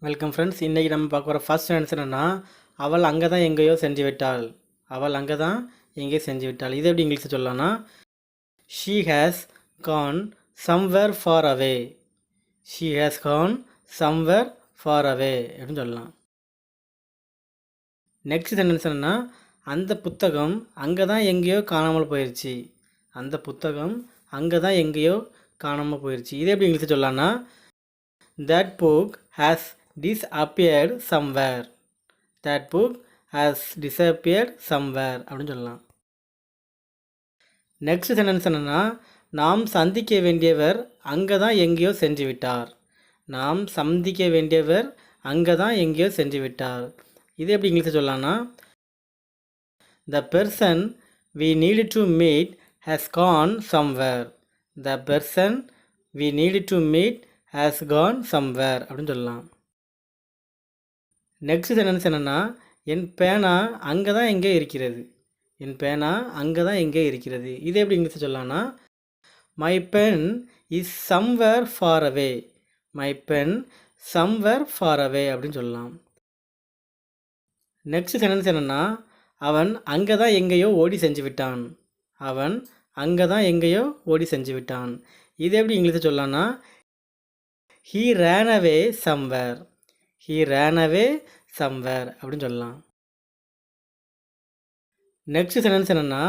Welcome friends. இன்றைக்கி நம்ம பார்க்க போகிற ஃபர்ஸ்ட் சென்டென்ஸ் என்னென்னா, அவள் அங்கே தான் எங்கேயோ சென்று விட்டாள். அவள் அங்கே தான் எங்கேயோ சென்று விட்டாள். இது எப்படி இங்கிலீஷில் சொல்லலாம்னா, she has Khan somewhere far away. She has Khan somewhere far away அப்படின்னு சொல்லலாம். நெக்ஸ்ட் சென்டென்ஸ் என்னென்னா, அந்த புத்தகம் அங்கே தான் எங்கேயோ காணாமல் போயிடுச்சு. அந்த புத்தகம் அங்கே தான் எங்கேயோ காணாமல் போயிடுச்சு. இது எப்படி இங்கிலீஷில் சொல்லலாம்னா, that book has disappeared somewhere. That book has disappeared somewhere அப்படின்னு சொல்லலாம். நெக்ஸ்ட் சென்டென்ஸ் என்னென்னா, நாம் சந்திக்க வேண்டியவர் அங்கே தான் எங்கேயோ சென்று விட்டார். நாம் சந்திக்க வேண்டியவர் அங்கே தான் எங்கேயோ சென்று விட்டார். இது எப்படி இங்கிலீஷில் சொல்லலாம்னா, the person we needed to meet has gone somewhere. The person we needed to meet has gone somewhere அப்படின்னு சொல்லலாம். நெக்ஸ்ட் சென்டென்ஸ் என்னென்னா, என் பேனா அங்கே தான் எங்கே இருக்கிறது. என் பேனா அங்கே தான் எங்கே இருக்கிறது. இது எப்படி இங்கிலீஷில் சொல்லலாம்னா, my pen is somewhere far away. My pen somewhere far away அப்படின்னு சொல்லலாம். நெக்ஸ்ட் சென்டென்ஸ் என்னென்னா, அவன் அங்கே தான் எங்கேயோ ஓடி செஞ்சு விட்டான். அவன் அங்கே தான் எங்கேயோ ஓடி செஞ்சு விட்டான். இது எப்படி இங்கிலீஷில் சொல்லலாம்னா, he ran away somewhere. he ran away somewhere அப்படின்னு சொல்லலாம். நெக்ஸ்ட் சென்டென்ஸ் என்னென்னா,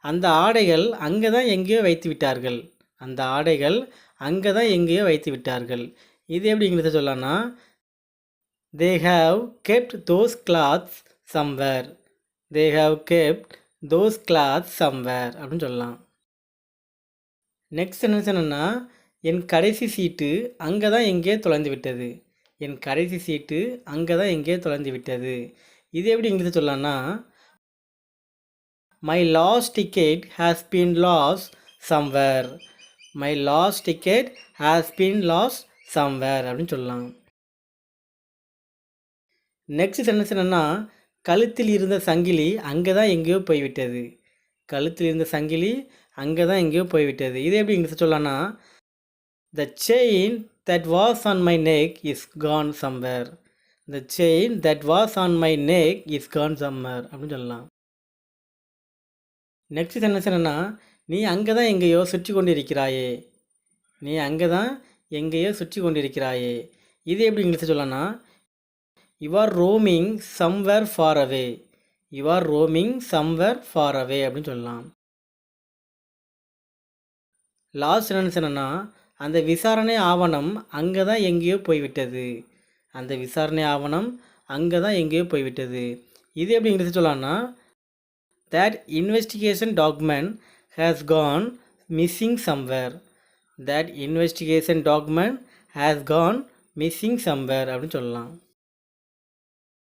அந்த ஆடைகள் அங்கே தான் எங்கேயோ வைத்து விட்டார்கள். அந்த ஆடைகள் அங்கே தான் எங்கேயோ வைத்து விட்டார்கள். இது எப்படி இங்கிலீஷில் சொல்லலாம்னா, they have kept those clothes somewhere. they have kept those clothes somewhere அப்படின்னு சொல்லலாம். நெக்ஸ்ட் சென்டென்ஸ் என்னென்னா, என் கடைசி சீட்டு அங்கே தான் எங்கேயோ தொலைந்து விட்டது. என் கடைசி சீட்டு அங்கே தான் எங்கேயோ தொலைந்து விட்டது. இது எப்படி இங்கிலீஷில் சொல்லலாம்னா, my last ticket has been last somewhere. My last ticket has been last somewhere அப்படின்னு சொல்லலாம். நெக்ஸ்ட் சென்டென்ஸ் என்னென்னா, கழுத்தில் இருந்த சங்கிலி அங்கே தான் எங்கேயோ போய்விட்டது. கழுத்தில் இருந்த சங்கிலி அங்கே தான் எங்கேயோ போய்விட்டது. இது எப்படி இங்கிலீஷில் சொல்லலாம்னா, the chain that was on my neck is gone somewhere. the chain that was on my neck is gone somewhere அப்படின்னு சொல்லலாம். நெக்ஸ்ட் சென்டென்ஸ் என்னென்னா, நீ அங்கே தான் எங்கேயோ சுற்றி கொண்டு இருக்கிறாயே. நீ அங்கே தான் எங்கேயோ சுற்றி கொண்டு இருக்கிறாயே. இது எப்படி இங்கிலீஷில் சொல்லலாம்னா, you are roaming somewhere far away. you are roaming somewhere far away அப்படின்னு சொல்லலாம். லாஸ்ட் சென்டென்ஸ் என்னென்னா, அந்த விசாரணை ஆவணம் அங்கே தான் எங்கேயோ போய்விட்டது. அந்த விசாரணை ஆவணம் அங்கே தான் எங்கேயோ போய்விட்டது. இது எப்படி இங்கிலீஷில் சொல்லலாம்னா, that investigation document has gone missing somewhere. that investigation document has gone missing somewhere அப்படின்னு சொல்லலாம்.